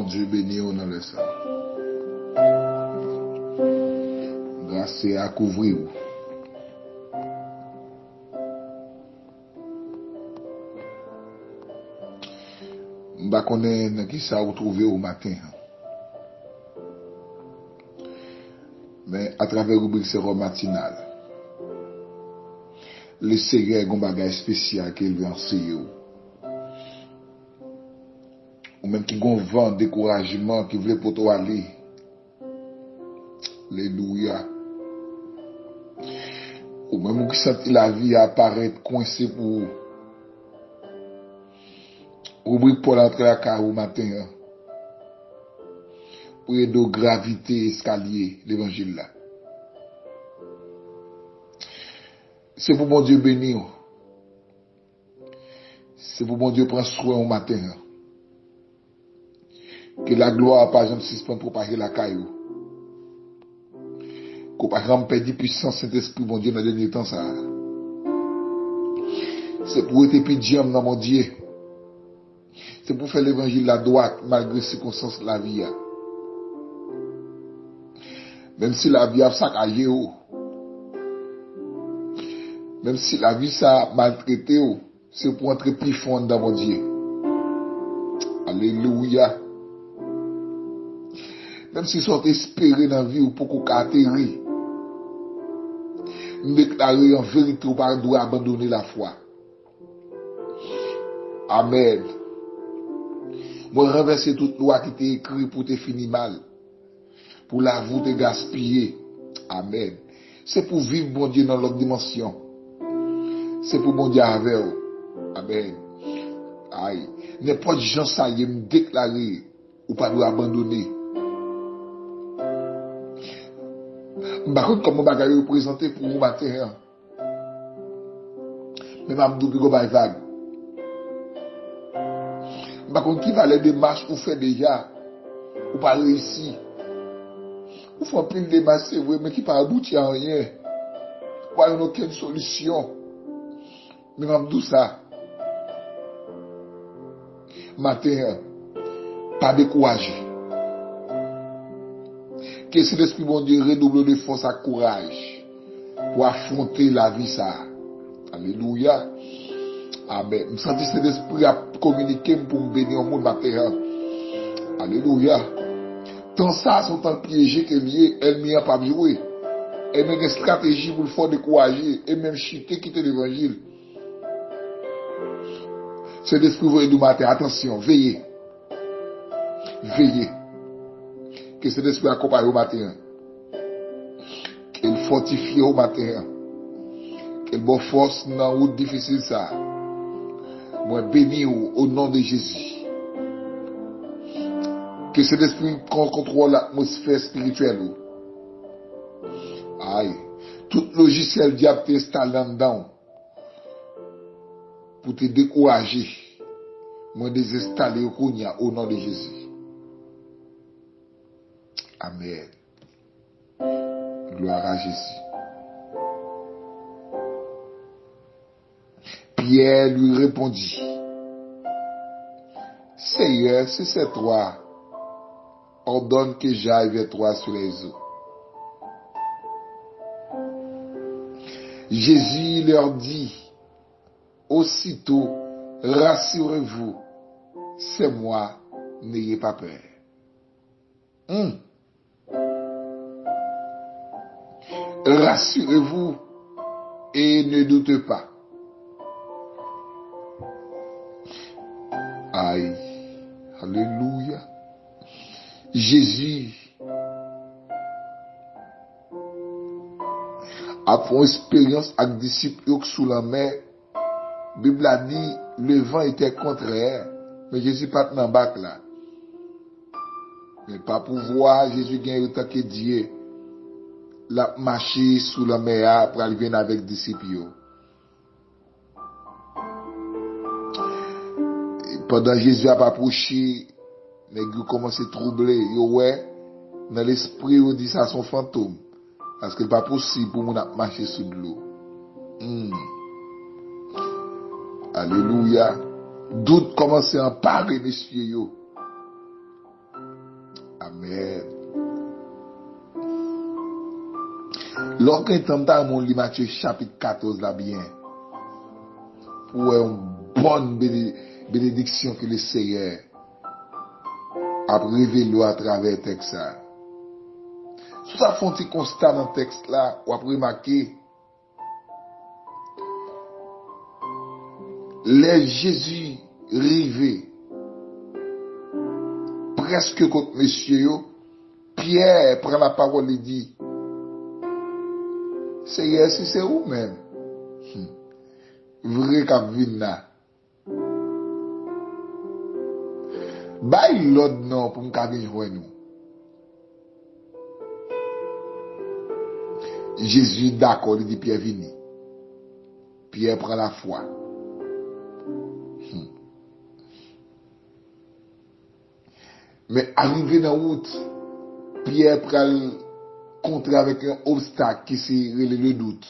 Dieu béni dans le sang. Grâce à couvrir. Je connais qui ça vous trouvez au matin. Mais à travers le rubrique sérum matinal, le Seigneur a un bagage spécial qu'il veut enseigner. Ou même qui a un vent découragement qui veut pour toi aller. Alléluia. Ou même qui sent la vie apparaître coincée pour rubrique pour l'entrée à car au matin. Pour aider gravité escalier l'évangile là. C'est pour mon Dieu bénir. C'est pour mon Dieu prendre soin au matin. Que la gloire par exemple suspende pour propager la caillou. Que par exemple perdre puissance Saint-Esprit mon Dieu dans le dernier temps ça. C'est pour être pédiam dans mon Dieu. C'est pour faire l'évangile la droite malgré les circonstances de la vie. Même si la vie a saccagé, même si la vie ça maltraité, c'est pour entrer plus fond dans mon Dieu. Alléluia. Même si sont espérés dans la vie ou pour qu'on atterrir, nous déclarer en vérité ou pas doit abandonner la foi. Amen. Moi renverser toute loi qui t'est écrite pour te finir mal. Pour la vous te gaspiller. Amen. C'est pour vivre bon Dieu dans l'autre dimension. C'est pour bon Dieu avec vous. Amen. Aïe. N'importe gens ça y est me déclarer ou pas doit abandonner. Par contre, comment bagaille représenter pour vous matin. Même Abdou Bigo vague. Par contre, qui va les démarches pour faire déjà ou pas réussir. Ou faut pile démarches c'est vrai mais qui pas aboutir à rien. Pas une aucune solution. Même Abdou ça. Matin, pas décourager. Que si l'Esprit bon Dieu redouble de force et courage pour affronter la vie ça. Alléluia. Amen. Je sens que cet esprit a communiqué pour me bénir au monde matin. Alléluia. Tant ça, sont en piégé que lié, elle n'y a pas joué. Elle met une stratégie pour le faire décourager et même chuter, quitter l'évangile. Cet esprit vous du matin. Attention, veillez. Veillez. Que cet esprit accompagne au matin. Qu'il fortifie au matin. Qu'il bonne force dans la route difficile ça. Moi béni au nom de Jésus. Que cet esprit contrôle l'atmosphère spirituelle. Aïe. Tout logiciel diable t'installe là-dedans. Pour te décourager. Moi désinstaller au nom de Jésus. Amen. Gloire à Jésus. Pierre lui répondit, Seigneur, si c'est toi, ordonne que j'aille vers toi sur les eaux. Jésus leur dit, aussitôt, rassurez-vous, c'est moi, n'ayez pas peur. Rassurez-vous et ne doutez pas. Aïe, alléluia. Jésus a fait une expérience avec les disciples sous la mer. La Bible a dit le vent était contraire, mais Jésus pas dans le bac là. Mais pas pour voir Jésus gagne autant que Dieu. La marché sous la mer pour aller avec les disciples. Pendant que Jésus a approché, les gens commencent à troubler. Ouais, dans l'esprit, on dit ça son fantôme. Parce que ce n'est pas possible pour nous marcher sous de l'eau. Alléluia. Doute commence à emparer messieurs. Lorsqu'un temps mon lit Matthieu chapitre 14 là bien. Pour une bonne bénédiction que le Seigneur a révélé à travers le texte. Sous ça font un constat dans le texte là, ou après remarquer, les Jésus rivés, presque contre monsieur, Pierre prend la parole et dit, Seigneur, si c'est vous-même, vrai qu'à venir Bail l'autre non pour me joindre nous. Jésus d'accord, il dit Pierre vini. Pierre prend la foi. Mais arrivé dans la route, Pierre prend le contre avec un obstacle qui c'est le doute.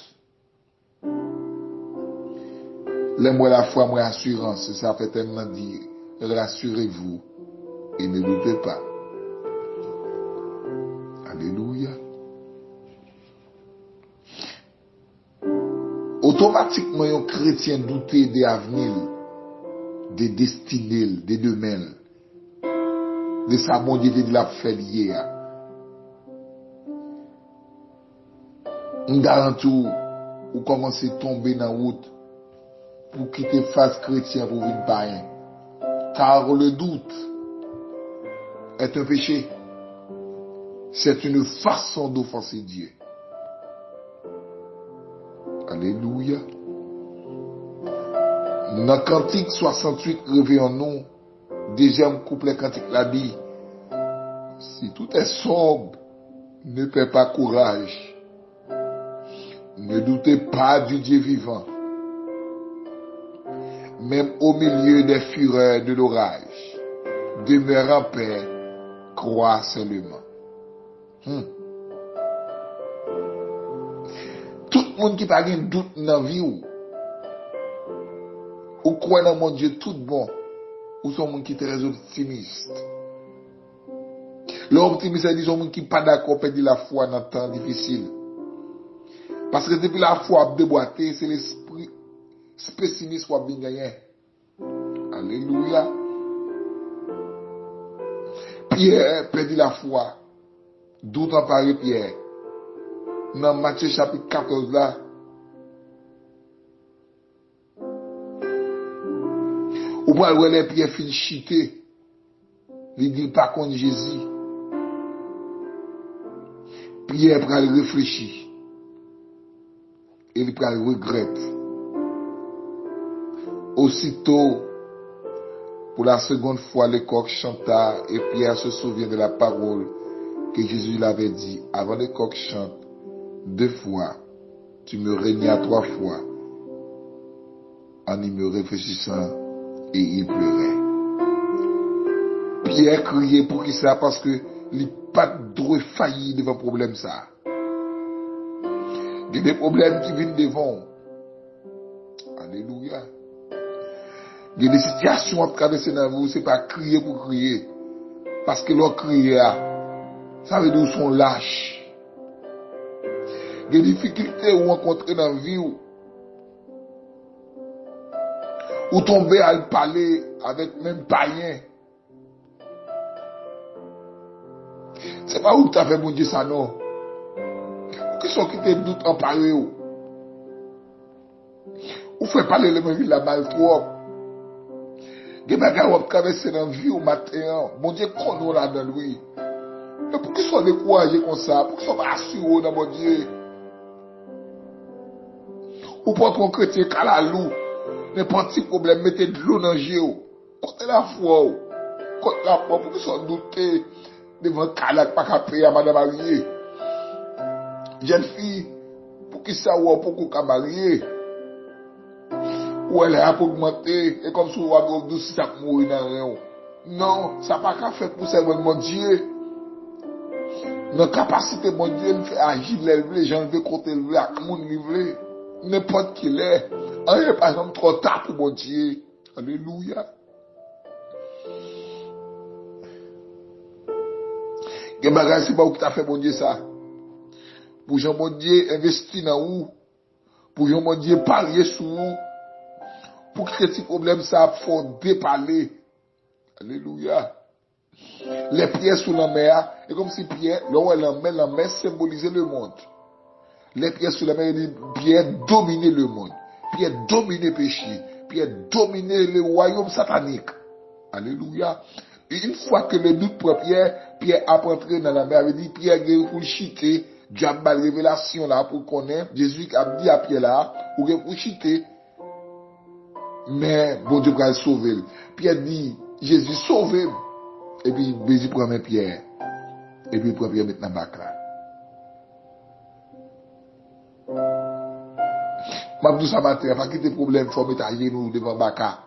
L'amour la foi, moi assurance, ça fait tellement dire, rassurez-vous et ne doutez pas. Alléluia. Automatiquement, un chrétien douter des avenirs, des destinées, des demain, de sa mondialité de la fait hier. On garantit ou commencer à tomber dans la route pour quitter face chrétien pour vivre païen. Car le doute est un péché. C'est une façon d'offenser Dieu. Alléluia. Dans Cantique 68, réveillons-nous. Deuxième couplet Cantique la dit, si tout est sombre, ne perds pas courage. Ne doutez pas du Dieu vivant. Même au milieu des fureurs de l'orage, demeure en paix, crois seulement. Tout le monde qui n'a pas de doute dans la vie, ou croit dans mon Dieu tout bon, ou sont gens qui sont très optimistes. L'optimiste, c'est des gens qui ne sont pas d'accord perdre la foi dans un temps difficile. Parce que depuis la foi déboîtée, c'est l'esprit pessimiste qui a bien gagné. Alléluia. Pierre perdit la foi. D'où t'en parle Pierre? Dans Matthieu chapitre 14 là. Ou pour aller Pierre fin chité. Il dit pas contre Jésus. Pierre pour aller réfléchir. Il pour aller regretter. Aussitôt, pour la seconde fois, le coq chanta et Pierre se souvient de la parole que Jésus l'avait dit. Avant le coq chante, 2 fois, tu me régnas 3 fois, en y me réfléchissant, et il pleurait. Pierre criait pour qui ça? Parce que il n'a pas de failli devant le problème ça. Il y a des problèmes qui viennent devant. Alléluia. Il y a des situations à traverser dans vous, ce n'est pas crier pour crier. Parce que l'on crie, ça veut dire qu'ils sont lâches. Il y a des difficultés ou rencontrer dans la vie ou tomber à le parler avec même païen. C'est pas où tu as fait mon Dieu ça non. Qui sont qui te doutent en parler ou fait parler le même la mal trop. Des bagages ont traversé dans la vie au matin. Mon Dieu, qu'on nous là dans lui. Mais pour qu'ils soient découragés comme ça, pour qu'ils soient assurés dans mon Dieu. Ou pour ton chrétien, qu'à la loup, n'importe quel problème, mettez de l'eau dans le jeu. Côté la foi, côté la foi, pour qu'ils soient doutés devant le calac, pas qu'à payer à madame mariée. Jeune fille, pour qu'ils soient pour qu'on marier. Ou elle a augmenté, et comme si on a douce, ça mourir dans rien. Non, ça n'a pas qu'à faire pour servir mon Dieu. Notre capacité, mon Dieu, il fait agir, les gens veulent compter, à tout le monde veut. N'importe qui l'est. On n'est pas exemple trop tard pour mon Dieu. Alléluia. Quel bagage c'est pas où tu as fait mon Dieu ça. pour Jean bon Dieu investir dans vous, pour Jean bon Dieu parier sur vous, pour que ces problèmes ça faut déparler. Alléluia. Les pierres sous la mer, et comme si pierre, la mer symbolisait le monde. Les pierres sous la mer, pierre dominait le monde. Pierre dominait le péché. Pierre dominait le royaume satanique. Alléluia. Et une fois que le doute pour Pierre, Pierre a entré dans la mer, il dit Pierre pour chiter, Dieu a la révélation là pour connaître. Jésus a dit à Pierre là, pour chiter. Mais bon Dieu va le sauver. Pierre dit, Jésus sauve. Et puis Jésus prend Pierre. Et puis il prend Pierre maintenant bac là. Mabdou ça matin, pas quitter problème, faut mettre à genoux devant Baka.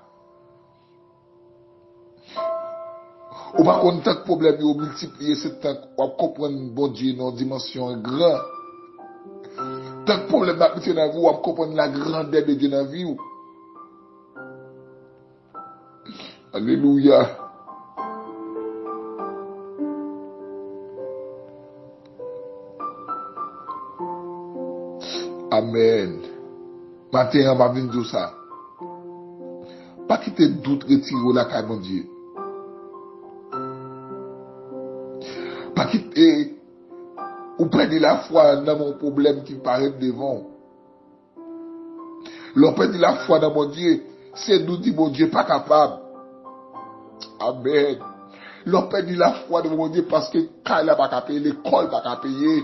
Ou pas qu'on tant de problèmes, ou multiplier ce temps, ou comprendre bon Dieu dans une dimension grande. Tant de problèmes dans la vie, ou comprendre la grandeur de Dieu dans la vie. Alléluia. Amen. Matin, on va venir dire ça. Pas quitter doute, retirer la caille, mon Dieu. Pas quitter, ou perdre la foi dans mon problème qui paraît devant. L'on perd la foi dans mon Dieu, c'est nous dire mon Dieu pas capable. Amen. L'on perd la foi dans mon Dieu parce que quand n'a pas qu'à payer, l'école pas qu'à payer.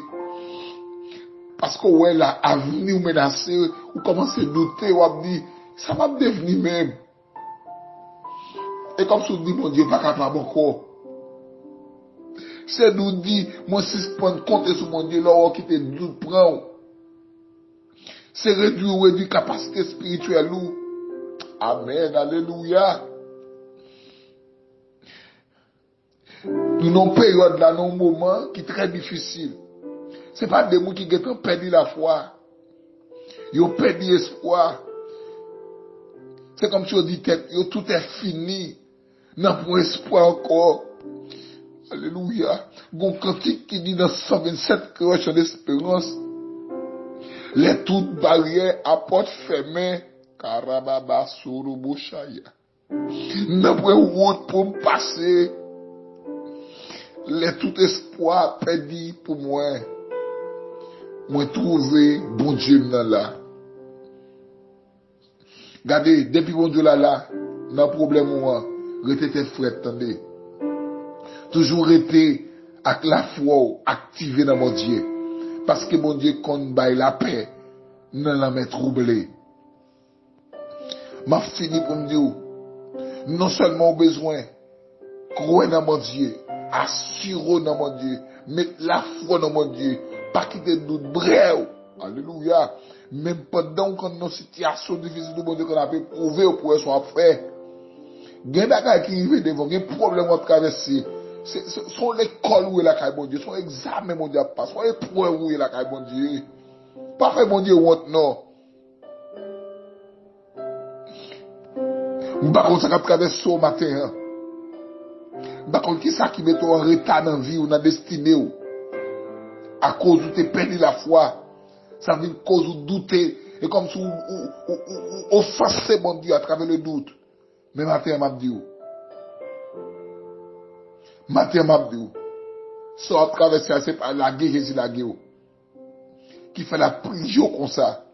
Parce que ouais, l'avenir menacé, ou commence à douter, ou à dire, ça va me devenir même. Et comme si on dit, mon Dieu, pas capable encore. C'est nous dit, moi, si je prends compte sur mon Dieu, là, on quitte doute, prend. C'est réduire capacité spirituelle. Amen, alléluia. Nous avons une période là, un moment qui est très difficile. Ce n'est pas des gens qui ont perdu la foi. Ils ont perdu l'espoir. C'est comme si on dit, tout est fini. Non, pour espoir encore. Alléluia. Bon cantique qui dit dans 127 croches d'espérance. Les toutes barrières à porte fermée. Karababa Surubu Shaya. Non, pour route pour me passer. Les tout espoir perdu pour moi. Moi trouver bon Dieu là. Regardez, depuis bon Dieu là, dans problème moi, restez tes frères, attendez. Toujours été avec la foi activée dans mon Dieu. Parce que mon Dieu compte bail la paix, non la met troublée. M'a fini pour me dire, non seulement au besoin, croire dans mon Dieu, assurer dans mon Dieu, mettre la foi dans mon Dieu, pas quitter de doute, bref. Alléluia. Même pendant qu'on a une situation difficile, de mon Dieu, qu'on a pu prouver au point soit fait. Il y a des gens qui arrivent devant, il y a des problèmes à traverser. Ce sont l'école où est la caille, mon Dieu, son examen, mon Dieu, pas, sont les points où est la caille, mon Dieu. Pas fait, mon Dieu, honte, non. Je ne sais pas comment ça traverser au matin. Je ne sais pas qui ça qui met en retard dans la vie ou dans la destinée. À cause où tu perdu la foi. Ça veut dire cause où douter. Et comme si vous offensez mon Dieu à travers le doute. Mais matin, m'a dit. Matin, m'a dit. Ça à travers c'est pas la guerre, Jésus la guerre. Qui fait la prière comme ça.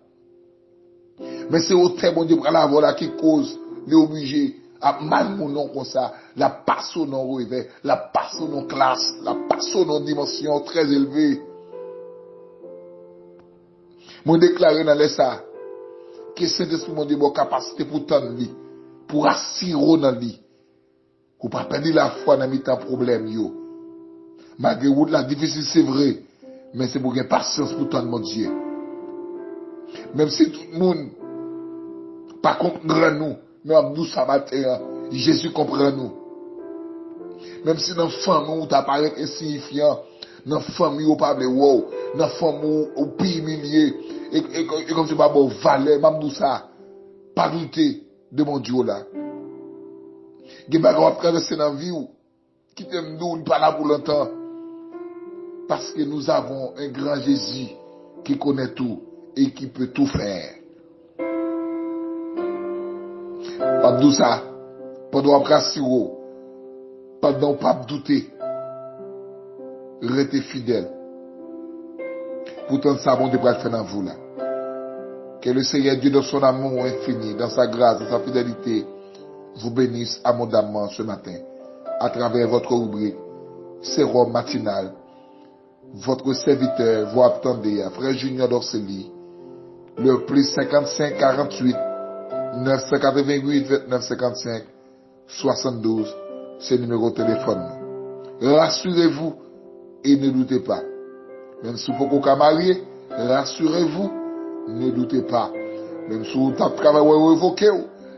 Mais c'est au terme, mon Dieu, pour la voilà qui cause, les obligés, à mal mon nom comme ça, la passe au nom rêvé, la passe au nom classe, la passe au nom dimension très élevée. Mon déclaré dans les ça, que Saint-Esprit, mon Dieu, mon capacité pour tendre lui, pour assurer dans lui, pour pas perdre la foi dans mes temps problème, yo. Malgré route la difficile, c'est vrai, mais c'est pour gagner patience pour tendre mon Dieu. Même si tout le monde, pas comprend nous, mais nous, ça va être, Jésus comprend nous. Même si dans la famille, tu apparaît insignifiant, dans la famille, on parle wow, dans la famille, on pire humilié, et comme tu vas bon, valet, même tout ça, pas douter de mon Dieu là. Il y a des gens qui traverser dans la vie, qui t'aiment nous, pas là pour longtemps. Parce que nous avons un grand Jésus qui connaît tout et qui peut tout faire. Pas de ça, pas de rassurer, pas de douter. Restez fidèle. Pourtant, ça, bon Dieu, va le faire dans vous là. Que le Seigneur Dieu, dans son amour infini, dans sa grâce, dans sa fidélité, vous bénisse abondamment ce matin, à travers votre rubrique, sérum matinal. Votre serviteur, vous attendez, frère Junior d'Orcely, le plus 55 48 988 29 55 72, c'est le numéro de téléphone. Rassurez-vous et ne doutez pas. Même si vous pouvez marier, rassurez-vous, ne doutez pas. Même si vous travaillez révoqué,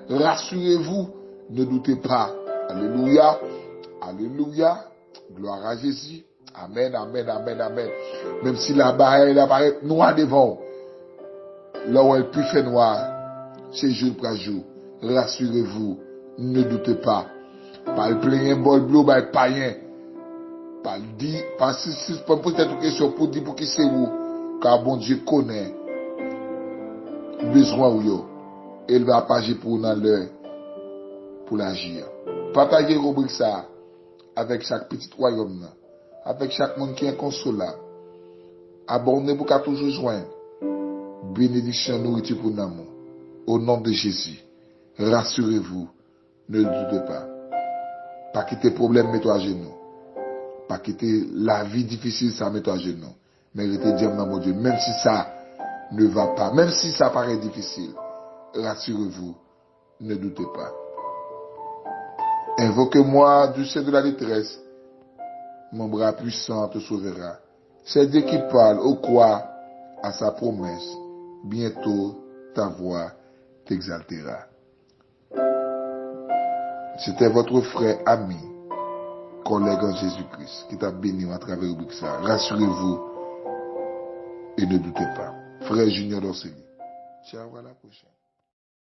rassurez-vous, ne doutez pas. Alléluia, alléluia, gloire à Jésus. Amen, amen, amen, amen. Même si la barrière elle apparaît noire devant, là où elle peut faire noir, c'est jour après jour. Rassurez-vous, ne doutez pas. Pas le plein bol bleu, pas le païen. Pas le dit, pas si pas poser cette question pour dire pour qui c'est où, car bon Dieu connaît besoin ou yo. Il va agir pour dans l'heure pour l'agir. Partagez rubrique ça avec chaque petit royaume, avec chaque monde qui est inconsolable. Abonnez-vous pour toujours joindre. Bénédiction nourriture pour l'amour. Au nom de Jésus, rassurez-vous, ne doutez pas. Pas quitter problème, mettez à genoux. Pas quitter la vie difficile, ça mettez à genoux. Mais restez dire dans mon Dieu, même si ça ne va pas, même si ça paraît difficile, rassurez-vous, ne doutez pas. Invoquez-moi du sein de la détresse, mon bras puissant te sauvera. C'est Dieu qui parle, au croire à sa promesse, bientôt ta voix t'exaltera. C'était votre frère, ami, collègue en Jésus-Christ, qui t'a béni à travers le ça. Rassurez-vous et ne doutez pas. Frère Junior d'Orcely. Ciao, à la prochaine.